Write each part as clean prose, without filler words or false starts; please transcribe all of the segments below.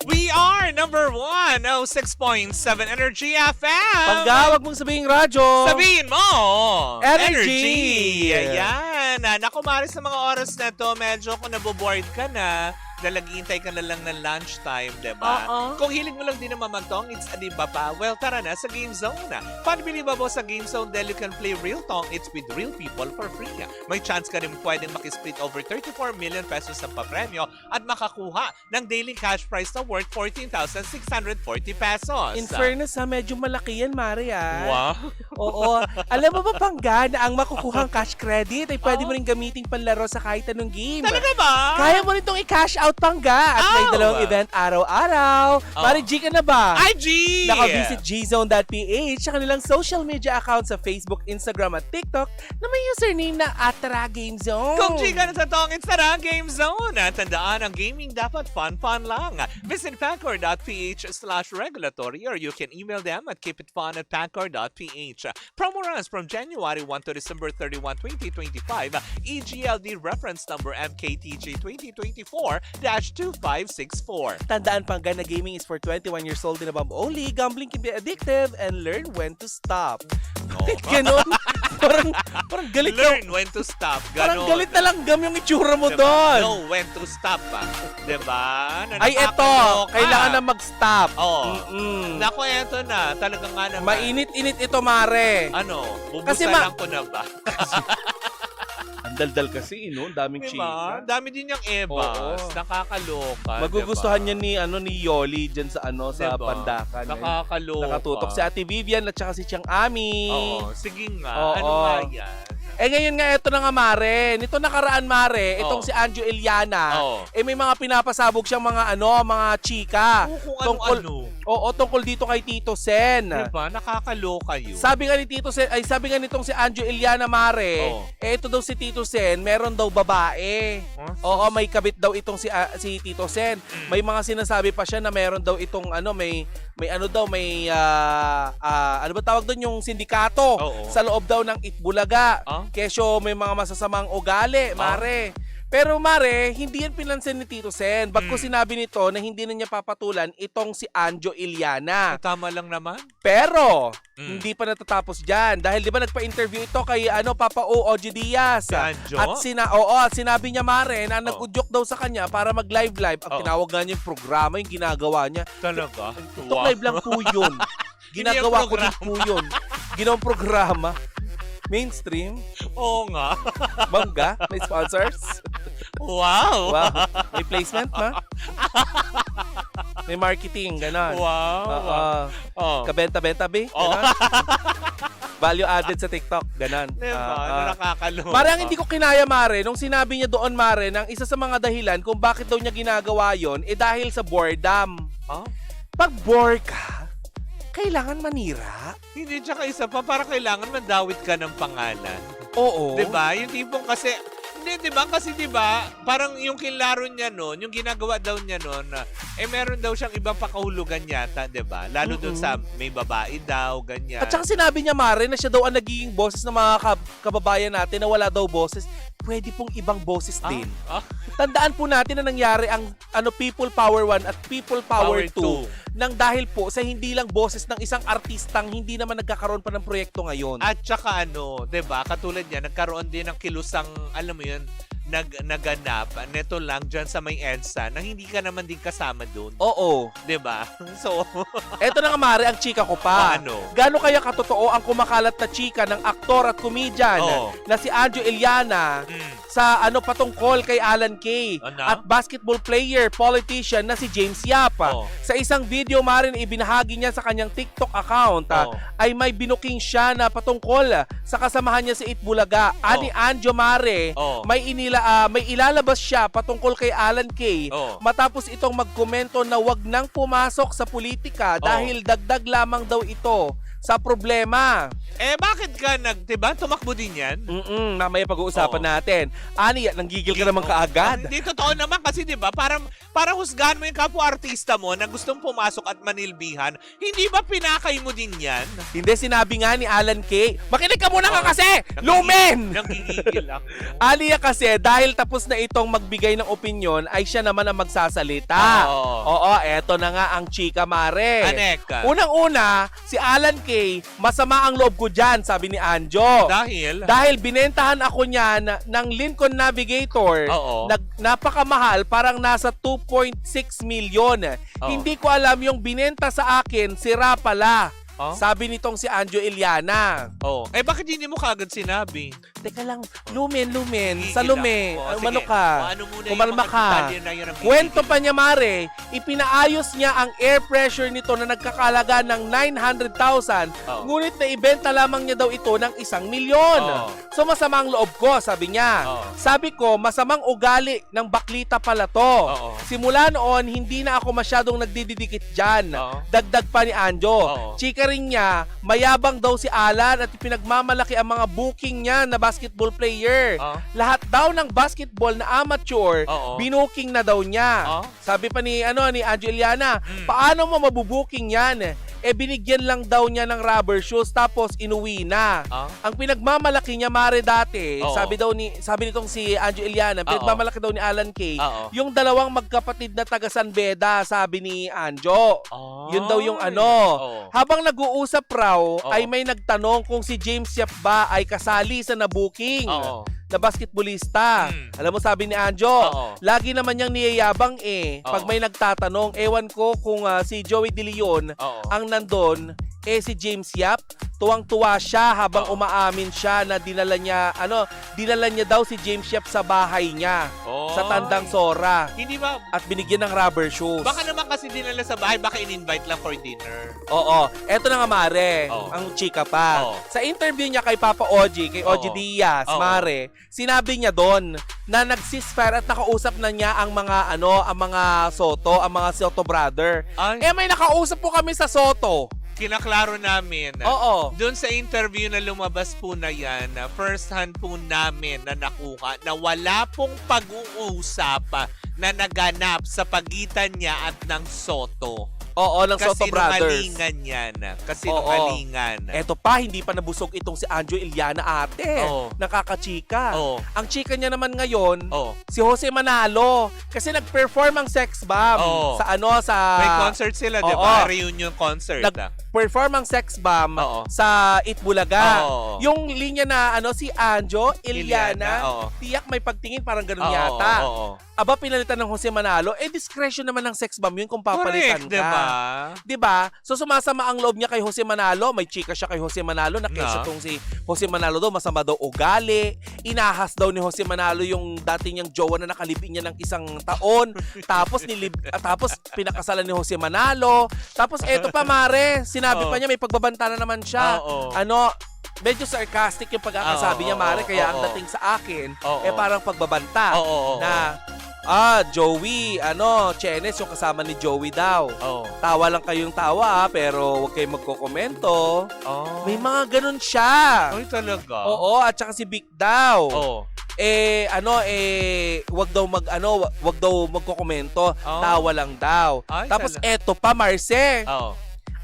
We are number 1, 6.7 Energy FM. Panggawag mong sabihin radyo. Sabihin mo! Energy! Ayan. Naku, Maris, sa mga oras na to, medyo kung naboboard ka na, naghihintay ka na lang ng lunchtime, diba? Kung hilig mo lang din naman magtong, it's adiba pa. Well, tara na sa Game Zone na. Unbelievable sa Game Zone dahil you can play real tong, it's with real people for free. May chance ka rin pwedeng makisplit over 34 million pesos ng papremyo at makakuha ng daily cash prize na worth 14,640 pesos. In fairness ha, medyo malaki yan, Mari Wow. Oo. Alam mo ba, Pangga, na ang makukuhang cash credit ay pwede mo rin gamiting panlaro sa kahit anong game. Talaga ba? Kaya mo rin itong i-cash out, Pangga. At may dalawang event araw-araw. Mari, G ka na ba? IG! Naka-visit gzone.ph sa kanilang social media account sa Facebook, Instagram at TikTok na may username na @TaraGameZone. Kung chika na sa tong, it's Tara Game Zone. Tandaan, ang gaming dapat fun lang. Visit pancor.ph/regulatory or you can email them at keepitfun@pancor.ph. Promo runs from January 1 to December 31, 2025. EGLD reference number MKTG 2024-2564. Tandaan, Pangga, na gaming is for 21 years old and above only. Gambling can be addictive and learn when to stop. Bakit ganon? parang galit Learn when to stop. Parang Ganon. galit na langgam yung itsura mo Diba? doon. Know when to stop. Diba? Ay, eto. Kailangan na mag-stop. Oo. Mm-mm. Naku, eto na. Talaga nga naman. Mainit-init ito, Mare. Ano? Kasi Bubusalan ko na ba? Ang daldal kasi, no? Daming Diba? chika. Dami din yung ebas. Oo. Nakakaloka. Magugustuhan diba? niya ni Yoli dyan sa sa Diba? Pandakan. Nakakaloka. Nakatutok si Ate Vivian at saka si Chiang Ami. Oo. Sige nga. Oo. Ano nga yan? Ngayon nga, ito na nga, Mare. Nito nakaraan, Mare, itong si Anjo Eliana, Oo. may mga pinapasabog siyang mga chika. Kung ano-ano. Oo, tungkol dito kay Tito Sen. Diba? Nakakaloka yun. Sabi nga ni Tito Sen, sabi nga nitong si Anjo Eliana, Mare, Oo. ito daw si Tito Sen, meron daw babae. Oo, may kabit daw itong si Tito Sen. May mga sinasabi pa siya na meron daw itong ano ba tawag doon, yung sindikato Oo. sa loob daw ng Itbulaga. Ah? Kesyo may mga masasamang ugali, Mare. Pero Mare, hindi yan pinansin ni Tito Sen. Bagko sinabi nito na hindi na niya papatulan itong si Anjo Eliana. Tama lang naman. Pero hindi pa natatapos diyan dahil 'di ba nagpa-interview ito kay Papa OG Diaz. Si Anjo? At sinabi niya, Mare, na nag-udyok daw sa kanya para mag-live. Ang tinawag nga niya yung programa, yung ginagawa niya. Talaga? TikTok live lang po 'yun. Ginagawa ko din po 'yun. Ginawang programa. Mainstream. Oo nga. Bangga, may sponsors. Wow. Wow. May placement, ma? May marketing, ganon. Wow. Oh. Kabenta-benta, be? Oo. Ganon. Value added sa TikTok, ganon. Diba? Nakakaloka. Parang hindi ko kinaya, Mare, nung sinabi niya doon, Mare, ng isa sa mga dahilan kung bakit daw niya ginagawa yon, dahil sa boredom. Pag bore ka, kailangan manira. Hindi, tsaka isa pa, para kailangan mandawit ka ng pangalan. Oo. Diba? Yung tipong kasi, hindi, diba? Kasi diba, parang yung kinlaro niya nun, yung ginagawa daw niya nun, meron daw siyang ibang pakahulugan yata, diba? Lalo doon sa may babae daw, ganyan. At saka sinabi niya, Mare, na siya daw ang nagiging boses ng mga kababayan natin na wala daw boses. Pwede pong ibang boses din. Tandaan po natin na nangyari ang People Power 1 at People Power 2 nang dahil po sa hindi lang boses ng isang artistang hindi naman nagkakaroon pa ng proyekto ngayon. At saka 'di ba? Katulad niya, nagkaroon din ng kilusang, alam mo 'yun, naganap neto lang dyan sa may EDSA na hindi ka naman din kasama doon. Oo. 'Di ba? So, eto na nga, Mare, ang chika ko pa. Ano? Gaano kaya katotoo ang kumakalat na chika ng aktor at komedyan na si Anjo Eliana sa patungkol kay Alan Kay at basketball player, politician na si James Yap. Sa isang video, Mare, na ibinahagi niya sa kanyang TikTok account ay may binuking siya na patungkol sa kasamahan niya sa Itbulaga. Ani Anjo, Mare, may ilalabas siya patungkol kay Alan Kay matapos itong magkomento na wag nang pumasok sa politika dahil dagdag lamang daw ito sa problema. Bakit ka diba? Tumakbo din yan? Mamaya pag-uusapan natin. Ani, nanggigil ka naman kaagad. Hindi, totoo naman kasi diba, para husgahan mo yung kapwa-artista mo na gustong pumasok at manilbihan, hindi ba pinakay mo din yan? Hindi, sinabi nga ni Alan Kay. Makinig ka muna ka kasi! Lumen! Nanggigigil ako. Alia kasi, dahil tapos na itong magbigay ng opinyon, ay siya naman ang magsasalita. Oo, eto na nga ang chika, Mare. Anek. Unang-una, si Alan Kay, masama ang loob ko dyan, sabi ni Anjo. Dahil binentahan ako niyan ng Lincoln Navigator. Napakamahal, parang nasa 2.6 million. Hindi ko alam yung binenta sa akin, sira pala. Sabi nitong si Anjo Iliana. Bakit hindi mo kagad sinabi? Teka lang, Lumen. Sa Lume. Umano ka. Muna Kumalma ka. Kwento pa niya, Mare, ipinaayos niya ang air pressure nito na nagkakalaga ng 900,000. Ngunit naibenta lamang niya daw ito ng 1 milyon. So masama ang loob ko, sabi niya. Sabi ko, masamang ugali ng baklita pala to. Simula noon, hindi na ako masyadong nagdididikit dyan. Dagdag pa ni Anjo. Chika rin niya, mayabang daw si Alan at pinagmamalaki ang mga booking niya na basketball player. Lahat daw ng basketball na amateur, binuking na daw niya. Sabi pa ni Anjo Iliana, paano mo mabubuking yan? Binigyan lang daw niya ng rubber shoes tapos inuwi na. Ang pinagmamalaki niya, Mare, dati, sabi nitong si Anjo Iliana, pinagmamalaki daw ni Alan Kay, yung dalawang magkapatid na taga San Beda, sabi ni Anjo. Yun daw yung Habang nag-uusap raw, ay may nagtanong kung si James Yap ba ay kasali sa nabuking na basketballista. Alam mo, sabi ni Anjo, lagi naman niyang niyayabang pag may nagtatanong, ewan ko kung si Joey De Leon ang nandun, si James Yap, tuwang-tuwa siya habang umaamin siya na dinala niya daw si James Yap sa bahay niya, sa Tandang Sora. Hindi ba? At binigyan ng rubber shoes. Baka naman kasi dinala sa bahay, baka in-invite lang for dinner. Eto na nga, Mare, ang chika pa. Sa interview niya kay Papa Oji, kay Oji Diaz, Mare, sinabi niya doon na nag-ceasefire at nakausap na niya ang mga mga Soto brother. May nakausap po kami sa Soto. Kinaklaro namin. Doon sa interview na lumabas po na yan, first hand po namin na nakuha na wala pong pag-uusap na naganap sa pagitan niya at ng Soto. Ng Soto Brothers. Kasinungalingan yan. Kasinungalingan. Eto pa, hindi pa nabusog itong si Anjo Iliana, ate. Nakakachika. Ang chika niya naman ngayon, si Jose Manalo. Kasi nag-perform ang Sex Bomb sa may concert sila, di ba? Reunion concert. Nag-perform ang Sex Bomb sa Itbulaga. Yung linya na si Anjo Iliana, tiyak may pagtingin, parang ganun yata. Aba, pinalitan ng Jose Manalo, discretion naman ng Sex Bomb yun kung papalitan ka. Diba? So sumasama ang loob niya kay Jose Manalo. May chika siya kay Jose Manalo na kesyo tong si Jose Manalo daw, masama daw ugali. Inahas daw ni Jose Manalo yung dati niyang jowa na nakalibing niya ng 1 taon. Tapos pinakasalan ni Jose Manalo. Tapos eto pa, Mare, sinabi pa niya may pagbabanta na naman siya. Medyo sarcastic yung pagkakasabi niya, Mare, kaya ang dating sa akin parang pagbabanta na Joey, Chenes, yung kasama ni Joey daw. Tawa lang kayong tawa, pero huwag kayong magkokomento. May mga ganun siya. Ay, talaga? At saka si Vic daw. Wag daw magkokomento, tawa lang daw. Tapos eto pa, Marce.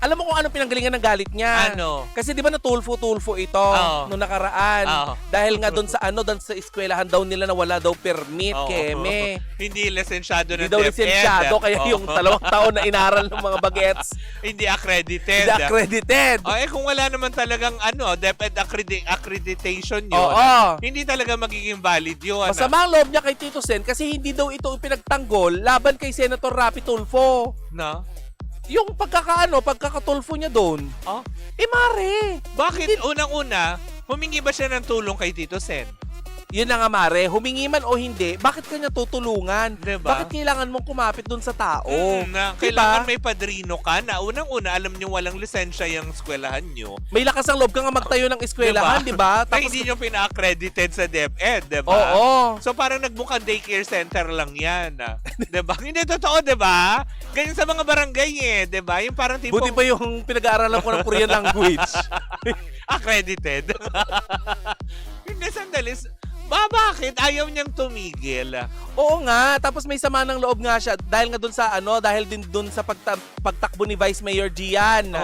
Alam mo kung ano pinanggalingan ng galit niya? Kasi di ba natulfo-tulfo ito nung nakaraan? Dahil nga doon sa eskwelahan daw nila na wala daw permit, Keme. Hindi lisensyado ng DepEd. Hindi daw lisensyado, kaya yung 2 taon na inaral ng mga bagets. Hindi accredited. Hindi accredited. Kung wala naman talagang DepEd accreditation yun, hindi talaga magiging valid yun. Masama ang loob niya kay Tito Sen kasi hindi daw ito pinagtanggol laban kay Senator Rapi Tulfo. Yung pagkakatulfo niya doon. Mare. Bakit unang-una, humingi ba siya ng tulong kay Tito Sen? Yun na nga, Mare. Humingi man o hindi, bakit kanya tutulungan? Diba? Bakit kailangan mong kumapit dun sa tao? Kailangan may padrino ka na. Unang-una, alam nyo walang lisensya yung eskwelahan nyo. May lakas ang loob ka nga magtayo ng eskwelahan, di ba? Tapos hindi nyo pina-accredited sa DepEd, di ba? Oo. So parang nagbukang daycare center lang yan. Di ba? Hindi totoo, di ba? Ganyan sa mga barangay eh, di ba? Yung parang tipong... Buti pa yung pinag-aaralan ko ng Korean language. Accredited. Hindi, sandali. Bakit? Ayaw niyang tumigil. Oo nga, tapos may sama ng loob nga siya dahil nga dun sa dahil din dun sa pagtakbo ni Vice Mayor Gian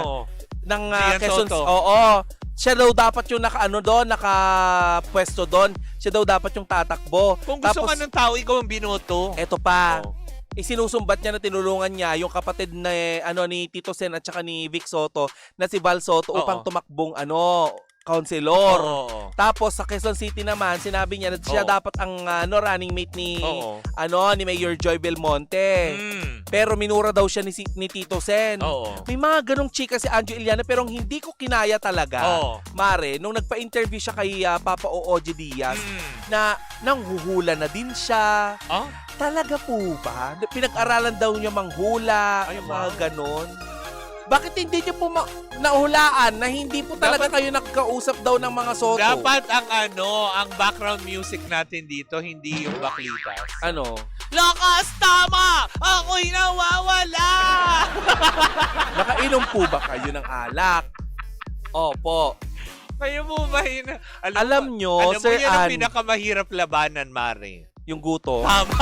ng Quezon. Oo. Siya daw dapat yung nakapwesto doon. Siya daw dapat yung tatakbo. Kung gusto ka ng tao, ikaw ang binoto. Eto pa. Isinusumbat niya na tinulungan niya yung kapatid na ni Tito Sen at saka ni Vic Soto na si Val Soto upang tumakbong councilor. Tapos sa Quezon City naman, sinabi niya na siya dapat ang running mate ni ni Mayor Joy Belmonte. Pero minura daw siya ni Tito Sen. May mga ganong chika si Anjo Iliana pero hindi ko kinaya talaga. Mare, nung nagpa-interview siya kay Papa OJ Diaz na nanghuhula na din siya. Talaga po ba? Pinag-aralan daw niya manghula, mga ganon. Bakit hindi niyo po nahulaan na hindi po talaga kayo nagkausap daw ng mga Soto? Dapat ang background music natin dito, hindi yung baklitas. Ano? Lakas tama! Ako'y nawawala! Nakainom po ba kayo ng alak? Opo. Kayo mo ba Alam nyo, Sir yan ang Ann, pinakamahirap labanan, Mare. yung gutom. Tama.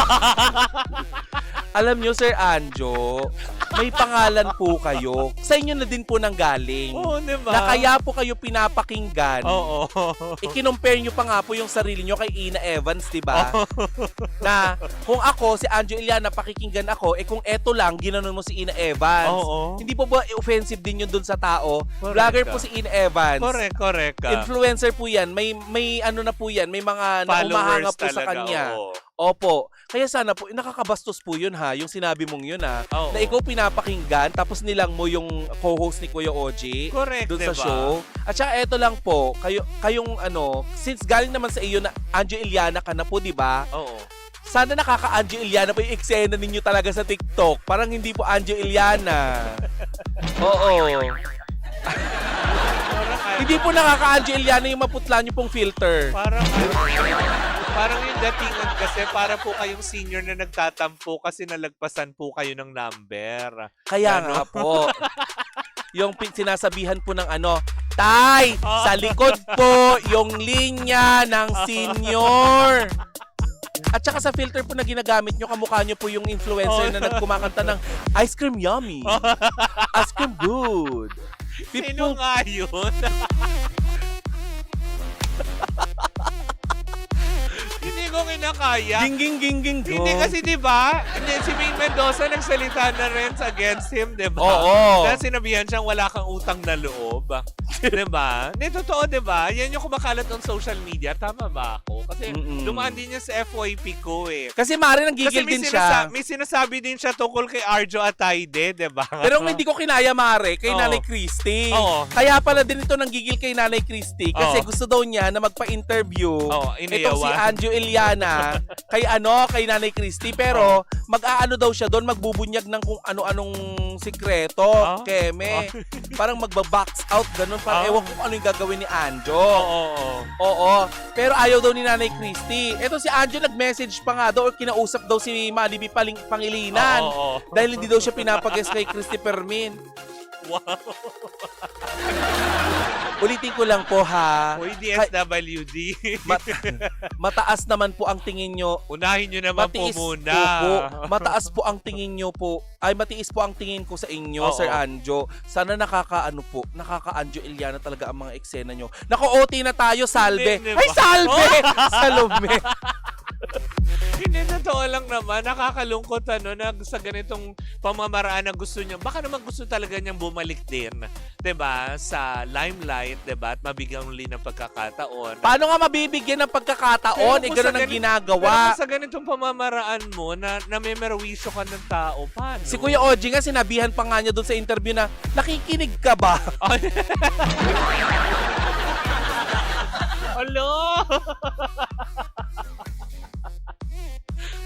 Alam nyo, Sir Anjo, may pangalan po kayo. Sa inyo na din po nang galing. Oo, diba? Na kaya po kayo pinapakinggan. Oo. I-compare nyo pa nga po yung sarili nyo kay Ina Evans, diba? Na kung ako, si Anjo Iliana, pakikinggan ako, kung eto lang, ginanon mo si Ina Evans. Oo. Hindi po ba offensive din yun dun sa tao? Correct. Vlogger po si Ina Evans. Correct. Influencer po yan. May ano na po yan. May mga naumahanga po sa kanya. Oo. Opo. Kaya sana po, nakakabastos po yun ha, yung sinabi mong yun ha. Oo. Na ikaw pinapakinggan, tapos nilang mo yung co-host ni Kuya OG. Correct, dun diba? sa show. At saka eto lang po, kayong since galing naman sa iyo na Anjo Iliana ka na po, di ba? Oo. Sana nakaka-Anjo Iliana po yung eksena ninyo talaga sa TikTok. Parang hindi po Anjo Iliana. Oo. Hindi po nakaka-Anjo Iliana yung maputla nyo pong filter. Parang yung datingan kasi para po kayong senior na nagtatampo kasi nalagpasan po kayo ng number. Kaya nga po. Yung sinasabihan po ng Tay, sa likod po yung linya ng senior. At saka sa filter po na ginagamit nyo, kamukha nyo po yung influencer na nagkumakanta ng ice cream yummy. Ice cream good. Sino nga yun? Hindi ko kinakaya. Ging. Hindi kasi diba, si Maine Mendoza nagsalita na rin against him, diba? Oo. Dahil sinabihan siyang wala kang utang na loob. Diba? Hindi, totoo, diba? Yan yung kumakalat on social media. Tama ba ako? Kasi dumaan din niya sa FYP ko eh. Kasi Mari nanggigil din siya. May sinasabi din siya tungkol kay Arjo Atayde, diba? Pero hindi ko kinaya, Mare, kay Nanay Christy. Kaya pala din ito nanggigil kay Nanay Christy kasi gusto daw niya na magpa-interview itong si Anjo Iliana kay Nanay Christy. Pero mag-aano daw siya doon, magbubunyag ng kung ano-anong sikreto, keme. Parang magba-box out, ganun. Parang ewan ko kung ano yung gagawin ni Anjo. Oo. Pero ayaw daw ni Nanay Christy. Ito si Anjo nag-message pa nga daw or kinausap daw si Malibi Pangilinan. Dahil hindi daw siya pinapag-guest kay Christy Permin. Wow. Ulitin ko lang po ha. Uy, DSWD. Mataas naman po ang tingin nyo. Unahin nyo naman po muna. Mataas po ang tingin nyo po. Ay, matiis po ang tingin ko sa inyo, Sir Anjo. Sana nakaka-Anjo Iliana talaga ang mga eksena nyo. Nako-OT na tayo, Salve. Ay, Salve! Salome. Hindi, totoo lang naman. Nakakalungkot na sa ganitong pamamaraan na gusto niya. Baka naman gusto talaga niyang bumalik din. 'Di ba? Sa limelight, 'di ba? At mabigyan uli ng pagkakataon. Paano nga mabibigyan ng pagkakataon? Gano'n ang ginagawa. Pero sa ganitong pamamaraan mo na memerwisyo ka ng tao, paano? Si Kuya Oji nga, sinabihan pa nga niya doon sa interview na, nakikinig ka ba? Hello!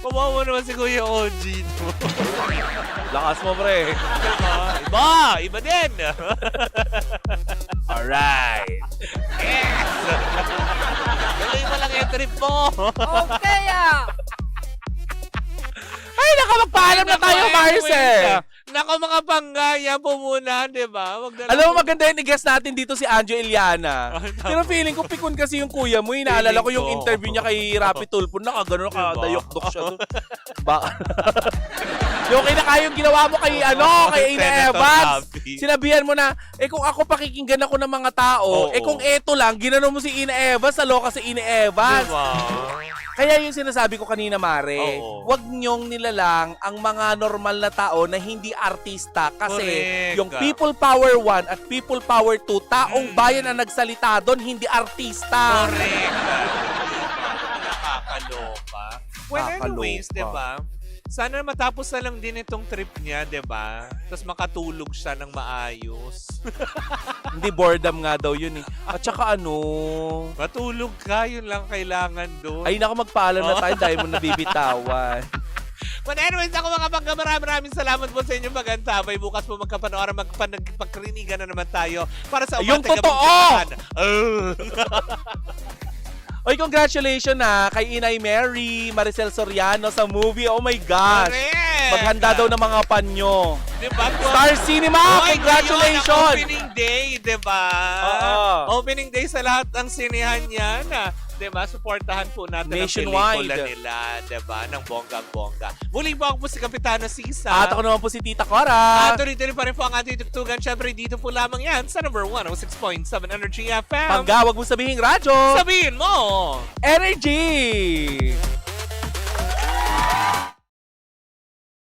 Kumawa naman si Kuya OG. Lakas mo, pre. Iba din. Alright. Yes! Tuloy mo lang yung trip mo. Okay Ay, magpaalam na tayo, Marcel. Nako, mga panggaya po muna, di ba? Alam mo, maganda yun, i-guess natin dito si Anjo Iliana. Pero feeling ko, pikon kasi yung kuya mo. Inaalala ko yung interview niya kay Rapi Tulfo. Nakagano, nakadayok-dok siya. Yung kinakayong ginawa mo kay, kay Ina Evans. Sinabihan mo na, kung ako pakikinggan ako ng mga tao, kung eto lang, ginano mo si Ina Evans, naloka si Ina Evans. Kaya yung sinasabi ko kanina, Mare, wag niyong nilalang ang mga normal na tao na hindi artista kasi yung People Power 1 at People Power 2, taong bayan ang nagsalita doon, hindi artista. Correct. Nakakaloka. Well, anyways, diba? Sana matapos na lang din itong trip niya, diba? Tapos makatulog siya ng maayos. Hindi, boredom nga daw yun eh. At saka matulog ka, yun lang kailangan doon. Ay, naku, magpaalam na tayo dahil mo nabibitawan. But anyways, ako mga pangga, maraming salamat po sa inyong pagantabay. Bukas po magkapanora, magpakrinigan na naman tayo para sa yung totoo! Oy, congratulations kay Inay Mary, Maricel Soriano sa movie. Oh my gosh. Correct. Maghanda daw ng mga panyo. Diba? Star Cinema, congratulations. Opening day, diba? Opening day sa lahat ng sinehan yan. Diba? Suportahan po natin nationwide ang pelikula nila, diba? Ng bonggang-bongga. Muli po ako po si Kapitana Sisa. At ako naman po si Tita Cora. At tuloy-tuloy pa rin po ang ating tugtugan. Siyempre, dito po lamang yan sa number 106.7 Energy FM. Pangga, wag mo sabihin radyo. Sabihin mo! Energy!